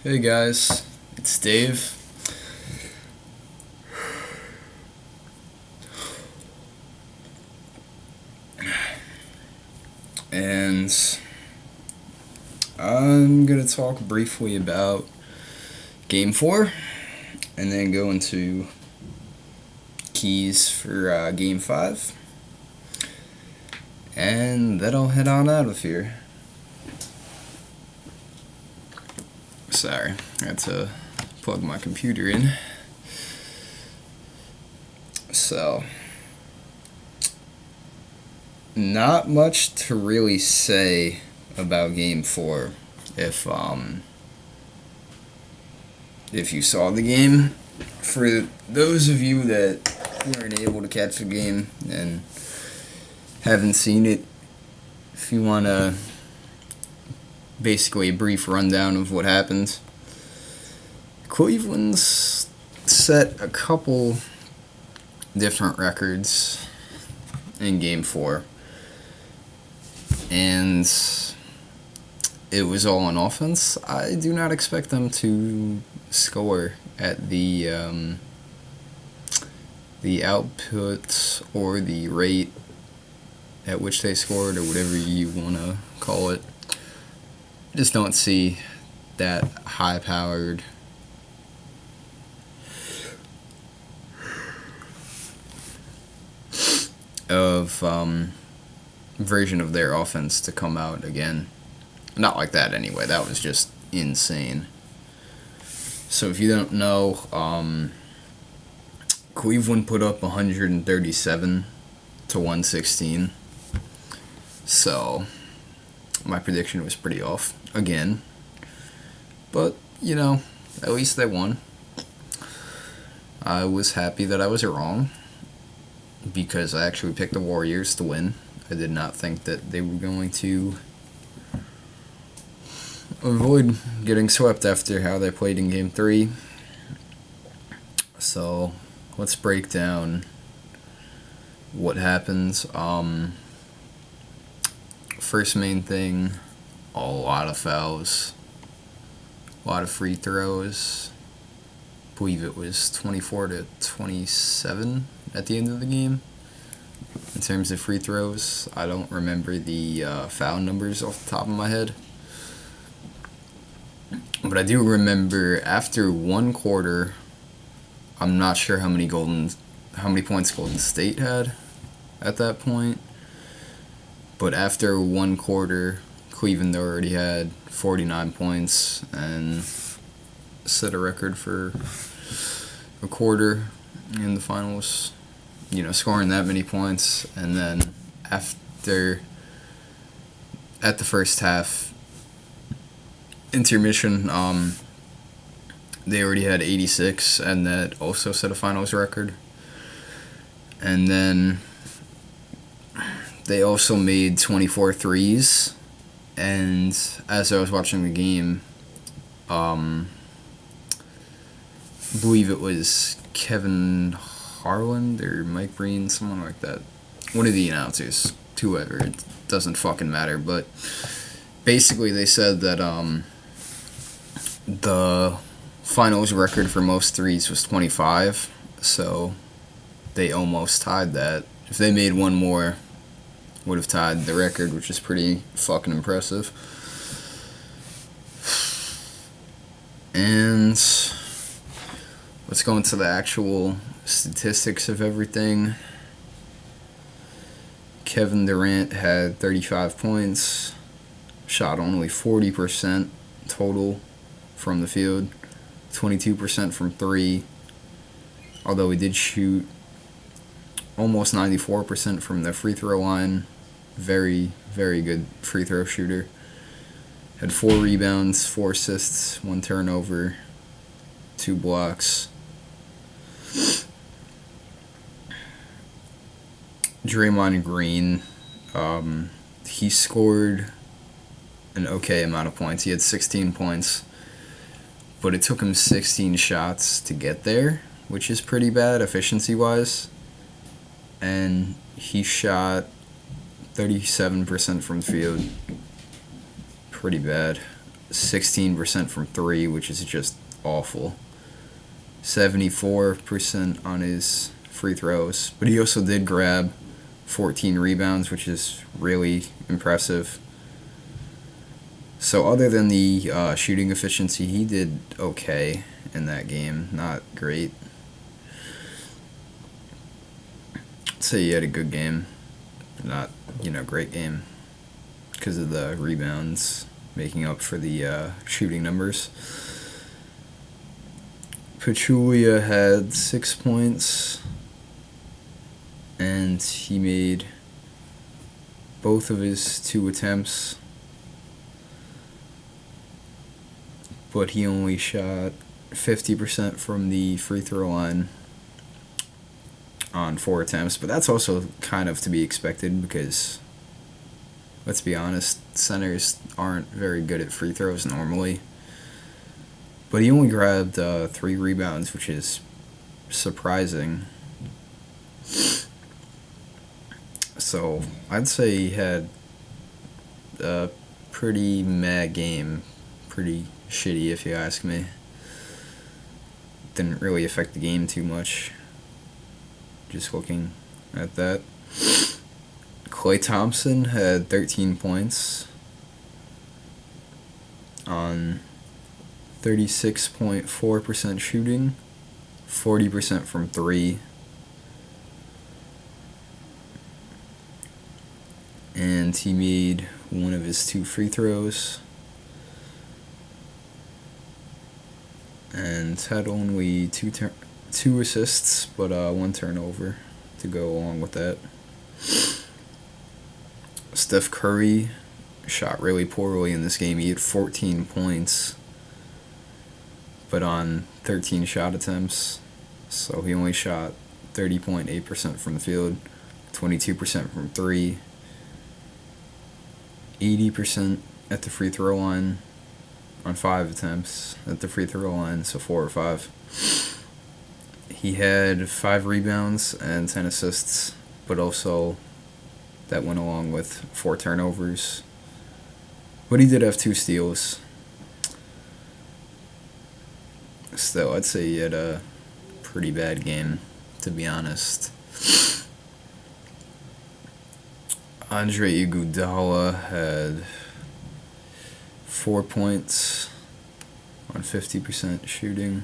Hey guys, it's Dave. And I'm gonna talk briefly about Game 4 and then go into keys for Game 5. And then I'll head on out of here. Sorry, I had to plug my computer in. So, not much to really say about Game 4. If you saw the game, for those of you that weren't able to catch the game and haven't seen it, if you want to basically a brief rundown of what happened, Cleveland's set a couple different records in Game 4, and it was all on offense. I do not expect them to score at the output or the rate at which they scored, or whatever you want to call it. I just don't see that high-powered version of their offense to come out again. Not like that anyway. That was just insane. So if you don't know, Cleveland put up 137 to 116. So my prediction was pretty off again. But, at least they won. I was happy that I was wrong, because I actually picked the Warriors to win. I did not think that they were going to avoid getting swept after how they played in Game 3. So, let's break down what happens. First main thing, a lot of fouls, a lot of free throws. I believe it was 24 to 27 at the end of the game. In terms of free throws, I don't remember the foul numbers off the top of my head. But I do remember after one quarter, I'm not sure how many points Golden State had at that point. But after one quarter, Cleveland already had 49 points and set a record for a quarter in the finals. Scoring that many points. And then at the first half intermission, they already had 86, and that also set a finals record. And then they also made 24 threes. And as I was watching the game, I believe it was Kevin Harlan or Mike Breen, someone like that. One of the announcers, whoever, it doesn't fucking matter. But basically they said that the finals record for most threes was 25, so they almost tied that. If they made one more, would have tied the record, which is pretty fucking impressive. And let's go into the actual statistics of everything. Kevin Durant had 35 points, shot only 40% total from the field, 22% from three, although he did shoot almost 94% from the free throw line. Very, very good free throw shooter. Had 4 rebounds, 4 assists, 1 turnover, 2 blocks. Draymond Green, he scored an okay amount of points. He had 16 points, but it took him 16 shots to get there, which is pretty bad efficiency-wise. And he shot 37% from the field. Pretty bad. 16% from 3, which is just awful. 74% on his free throws. But he also did grab 14 rebounds, which is really impressive. So other than the shooting efficiency, he did okay in that game. Not great. I'd say he had a good game. Not, great game. Because of the rebounds making up for the shooting numbers. Pachulia had 6 points. And he made both of his 2 attempts. But he only shot 50% from the free throw line on 4 attempts. But that's also kind of to be expected because, let's be honest, centers aren't very good at free throws normally. But he only grabbed 3 rebounds, which is surprising. So I'd say he had a pretty meh game. Pretty shitty, if you ask me. Didn't really affect the game too much. Just looking at that. Klay Thompson had 13 points on 36.4% shooting, 40% from 3. And he made one of his 2 free throws. And had only 2 assists, but 1 turnover to go along with that. Steph Curry shot really poorly in this game. He had 14 points, but on 13 shot attempts. So he only shot 30.8% from the field, 22% from 3, 80% at the free throw line on 5 attempts at the free throw line, so 4 or 5. He had 5 rebounds and 10 assists, but also that went along with 4 turnovers. But he did have 2 steals. Still, I'd say he had a pretty bad game, to be honest. Andre Iguodala had 4 points on 50% shooting.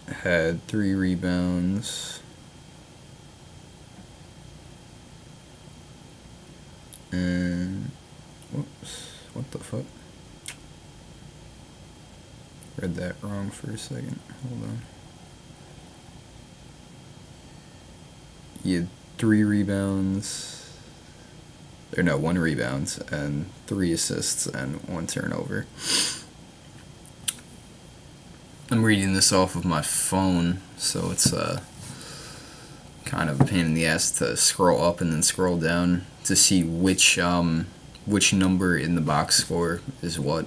Had 3 rebounds. And whoops, what the fuck? Read that wrong for a second. Hold on. He had 3 rebounds. Or no, 1 rebound and 3 assists and 1 turnover. I'm reading this off of my phone, so it's kind of a pain in the ass to scroll up and then scroll down to see which number in the box score is what.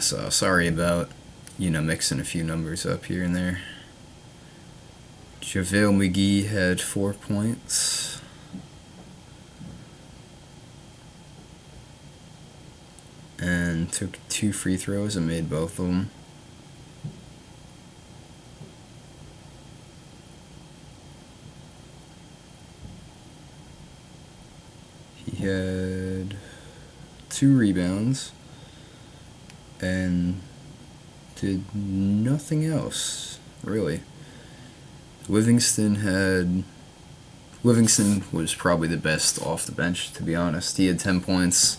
So sorry about, mixing a few numbers up here and there. JaVale McGee had 4 points. And took 2 free throws and made both of them. He had 2 rebounds and did nothing else, really. Livingston was probably the best off the bench, to be honest. He had 10 points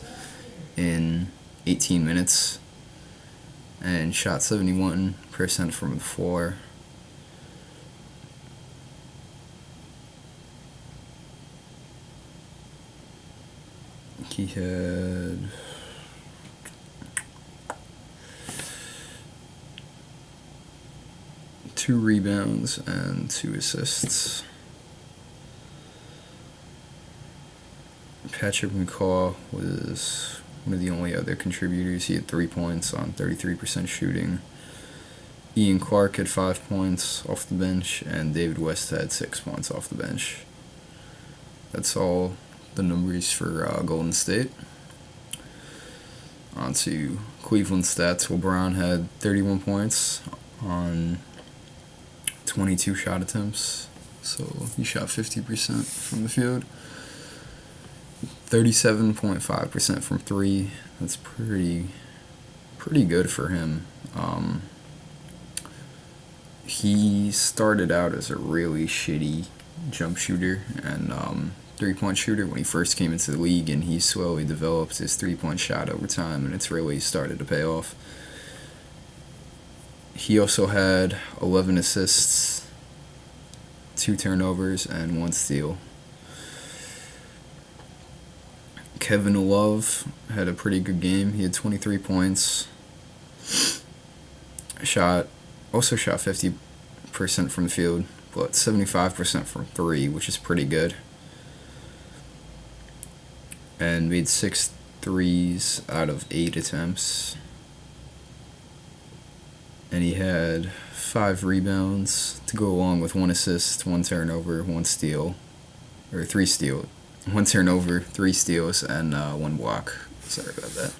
in 18 minutes and shot 71% from the floor. He had 2 rebounds and 2 assists. Patrick McCaw was one of the only other contributors. He had 3 points on 33% shooting. Ian Clark had 5 points off the bench, and David West had 6 points off the bench. That's all the numbers for Golden State. On to Cleveland stats. LeBron had 31 points on 22 shot attempts, so he shot 50% from the field. 37.5% from 3. That's pretty good for him. He started out as a really shitty jump shooter and three-point shooter when he first came into the league, and he slowly developed his three-point shot over time, and it's really started to pay off. He also had 11 assists, 2 turnovers, and 1 steal. Kevin Love had a pretty good game. He had 23 points. Also shot 50% from the field, but 75% from 3, which is pretty good. And made 6 threes out of 8 attempts. And he had 5 rebounds to go along with 1 assist, 1 turnover, 1 steal, or 3 steals. 1 turnover, 3 steals, and 1 block. Sorry about that.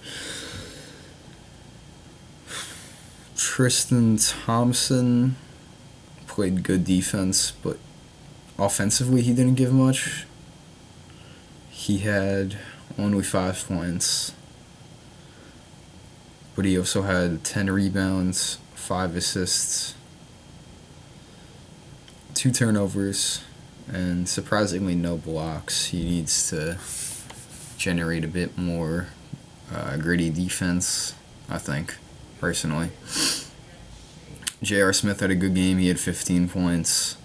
Tristan Thompson played good defense, but offensively he didn't give much. He had only 5 points, but he also had 10 rebounds, 5 assists, 2 turnovers, and surprisingly no blocks. He needs to generate a bit more gritty defense, I think, personally. J.R. Smith had a good game. He had 15 points,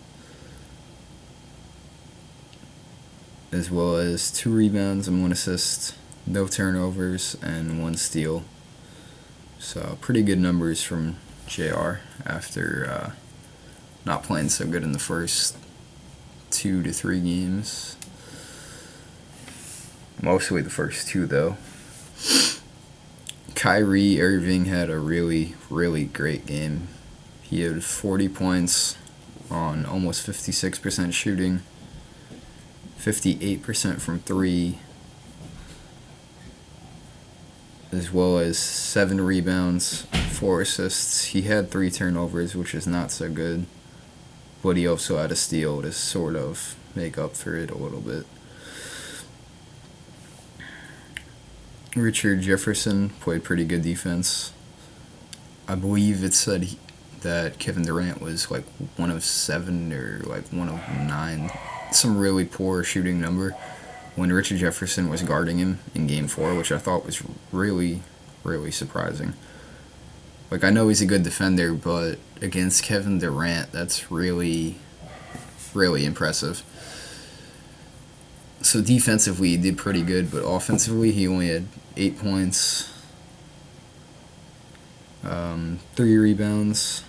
as well as 2 rebounds and 1 assist, no turnovers, and 1 steal. So pretty good numbers from JR after not playing so good in the first 2 to 3 games. Mostly the first 2, though. Kyrie Irving had a really, really great game. He had 40 points on almost 56% shooting, 58% from 3, as well as 7 rebounds, 4 assists. He had 3 turnovers, which is not so good, but he also had a steal to sort of make up for it a little bit. Richard Jefferson played pretty good defense. I believe it said that Kevin Durant was like 1 of 7 or like 1 of 9, some really poor shooting number, when Richard Jefferson was guarding him in Game 4, which I thought was really, really surprising. Like, I know he's a good defender, but against Kevin Durant, that's really, really impressive. So defensively, he did pretty good, but offensively, he only had 8 points, 3 rebounds,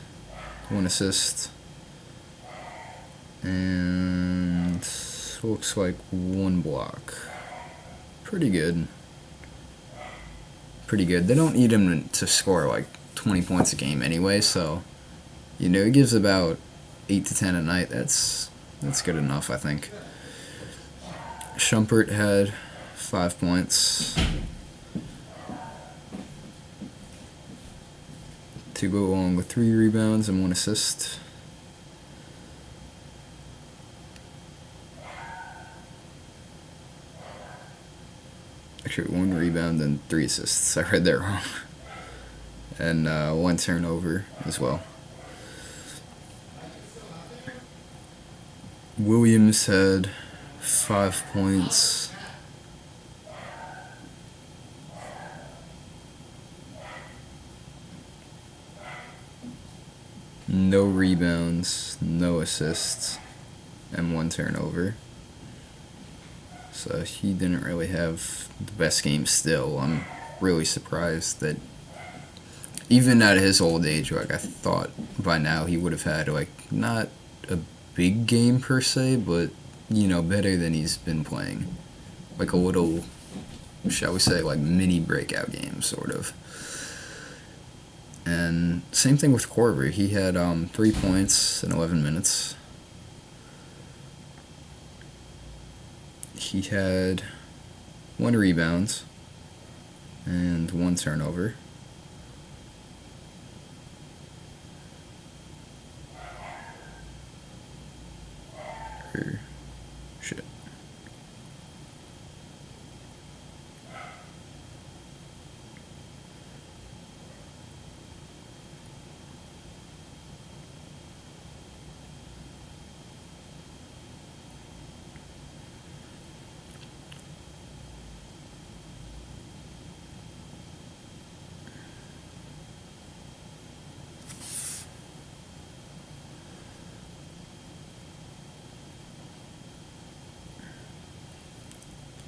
1 assist, and looks like 1 block. Pretty good. Pretty good. They don't need him to score like 20 points a game anyway, so, he gives about 8 to 10 a night. That's good enough, I think. Shumpert had 5 points to go along with 3 rebounds and 1 assist. Actually, 1 rebound and 3 assists. I read that wrong. And 1 turnover as well. Williams had 5 points. No rebounds, no assists, and 1 turnover. So he didn't really have the best game still. I'm really surprised that even at his old age, like I thought by now he would have had like not a big game per se, but better than he's been playing. Like a little, shall we say, like mini breakout game, sort of. And same thing with Korver. He had 3 points in 11 minutes. He had 1 rebound and 1 turnover. Shit.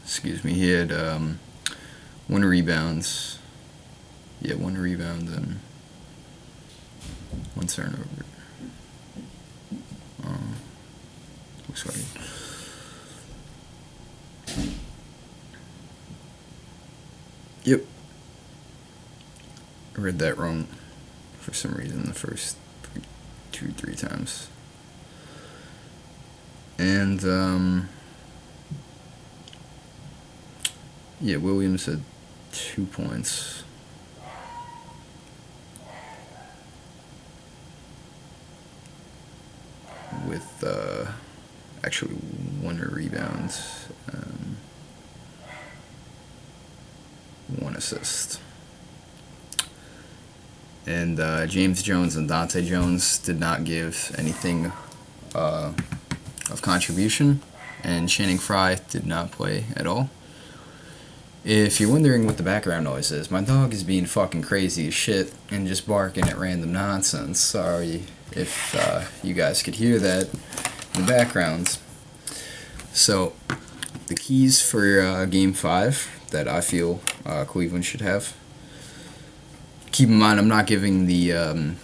Excuse me. He had 1 rebound. Yeah, 1 rebound and 1 turnover. Looks like. Yep. I read that wrong for some reason the first 3 times. And yeah, Williams had 2 points. With actually 1 rebound, 1 assist. And James Jones and Dante Jones did not give anything of contribution, and Channing Frye did not play at all. If you're wondering what the background noise is, my dog is being fucking crazy as shit and just barking at random nonsense. Sorry if you guys could hear that in the background. So, the keys for Game 5 that I feel Cleveland should have. Keep in mind, I'm not giving the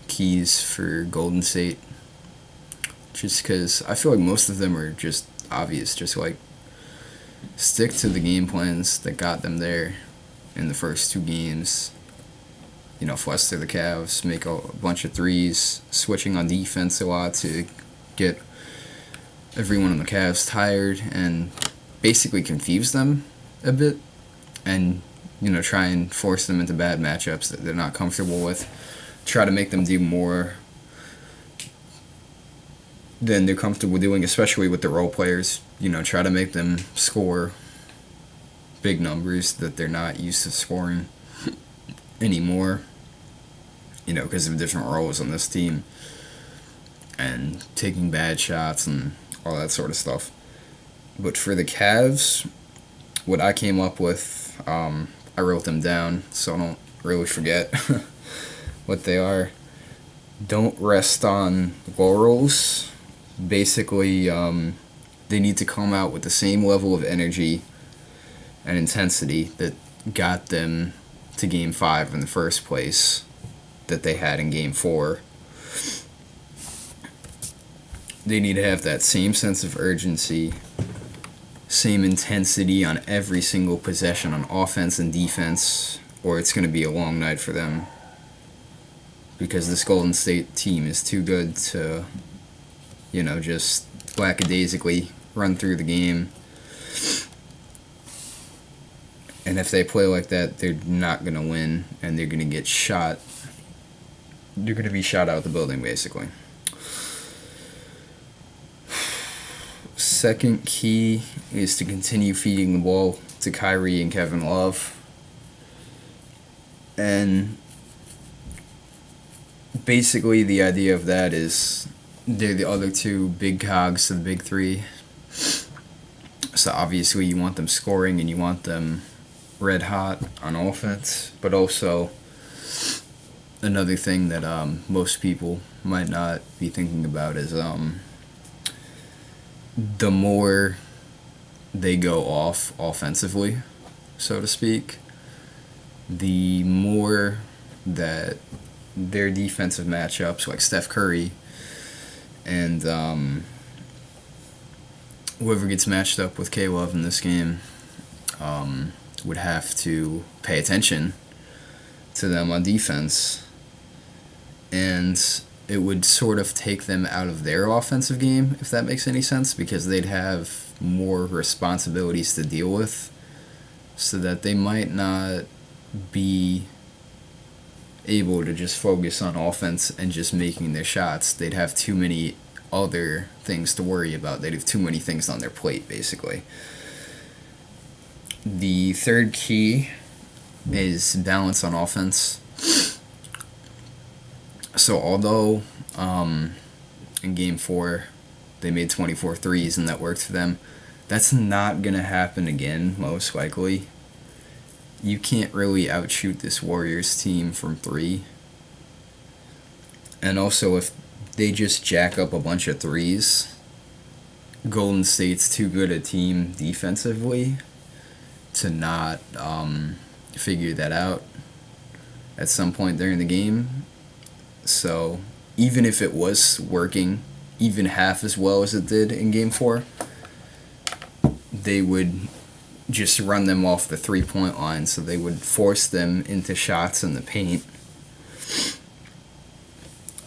keys for Golden State, just because I feel like most of them are just obvious. Just like, stick to the game plans that got them there in the first 2 games. You know, fluster the Cavs, make a bunch of threes, switching on defense a lot to get everyone on the Cavs tired and basically confuse them a bit, and, you know, try and force them into bad matchups that they're not comfortable with. Try to make them do more than they're comfortable doing, especially with the role players. You know, try to make them score big numbers that they're not used to scoring anymore, you know, because of different roles on this team and taking bad shots and all that sort of stuff. But for the Cavs, what I came up with, I wrote them down so I don't really forget what they are. Don't rest on laurels. Basically, they need to come out with the same level of energy and intensity that got them to Game 5 in the first place that they had in Game 4. They need to have that same sense of urgency, same intensity on every single possession on offense and defense, or it's going to be a long night for them. Because this Golden State team is too good to, you know, just lackadaisically run through the game. And if they play like that, they're not going to win, and they're going to get shot. They're going to be shot out of the building, basically. Second key is to continue feeding the ball to Kyrie and Kevin Love. And basically the idea of that is they're the other 2 big cogs to the big 3. So obviously you want them scoring and you want them red hot on offense, but also another thing that most people might not be thinking about is the more they go off offensively, so to speak, the more that their defensive matchups, like Steph Curry and whoever gets matched up with K-Love in this game, would have to pay attention to them on defense. and it would sort of take them out of their offensive game, if that makes any sense, because they'd have more responsibilities to deal with, so that they might not be able to just focus on offense and just making their shots. They'd have too many other things to worry about. They'd have too many things on their plate, basically. The third key is balance on offense. So although in Game 4 they made 24 threes and that worked for them, that's not going to happen again, most likely. You can't really outshoot this Warriors team from 3. And also, if they just jack up a bunch of threes, Golden State's too good a team defensively to not figure that out at some point during the game. So even if it was working even half as well as it did in Game 4, they would just run them off the three-point line, so they would force them into shots in the paint,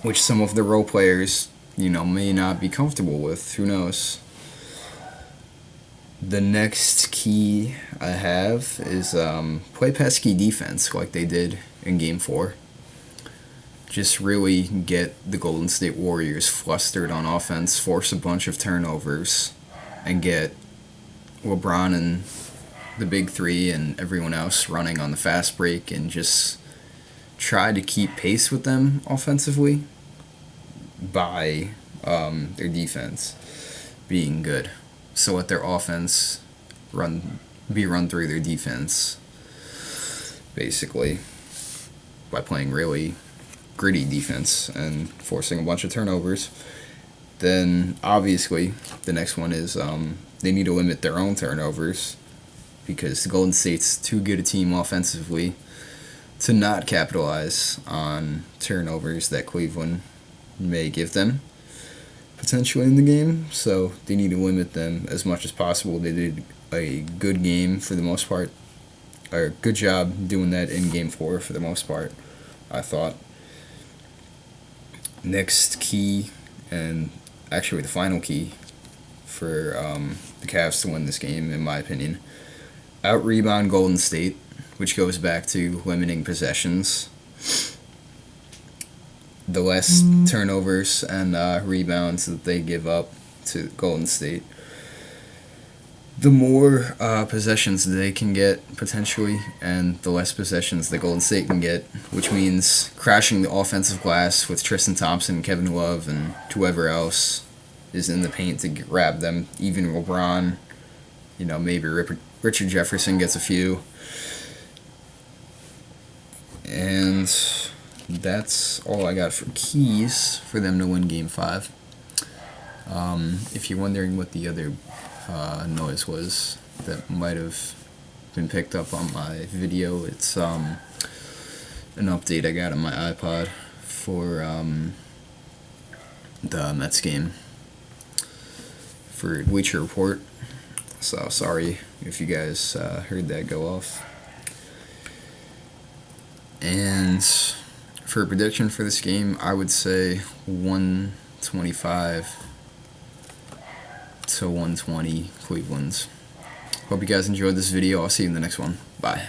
which some of the role players, may not be comfortable with. Who knows? The next key I have is play pesky defense like they did in Game 4. Just really get the Golden State Warriors flustered on offense, force a bunch of turnovers, and get LeBron and the big three and everyone else running on the fast break, and just try to keep pace with them offensively by their defense being good. So let their offense be run through their defense, basically, by playing really gritty defense and forcing a bunch of turnovers. Then obviously the next one is they need to limit their own turnovers, because the Golden State's too good a team offensively to not capitalize on turnovers that Cleveland may give them potentially in the game. So they need to limit them as much as possible. They did a good game for the most part, or a good job doing that in Game 4 for the most part, I thought. Next key, and actually the final key for the Cavs to win this game, in my opinion, out-rebound Golden State, which goes back to limiting possessions. The less turnovers and rebounds that they give up to Golden State, the more possessions they can get, potentially, and the less possessions that Golden State can get, which means crashing the offensive glass with Tristan Thompson, Kevin Love, and whoever else is in the paint to grab them. Even LeBron, maybe Richard Jefferson gets a few. And that's all I got for keys for them to win Game 5. If you're wondering what the other noise was that might have been picked up on my video, it's an update I got on my iPod for the Mets game for Bleacher Report. So sorry if you guys heard that go off. And for a prediction for this game, I would say 125 to 120 Cleveland. Hope you guys enjoyed this video. I'll see you in the next one. Bye.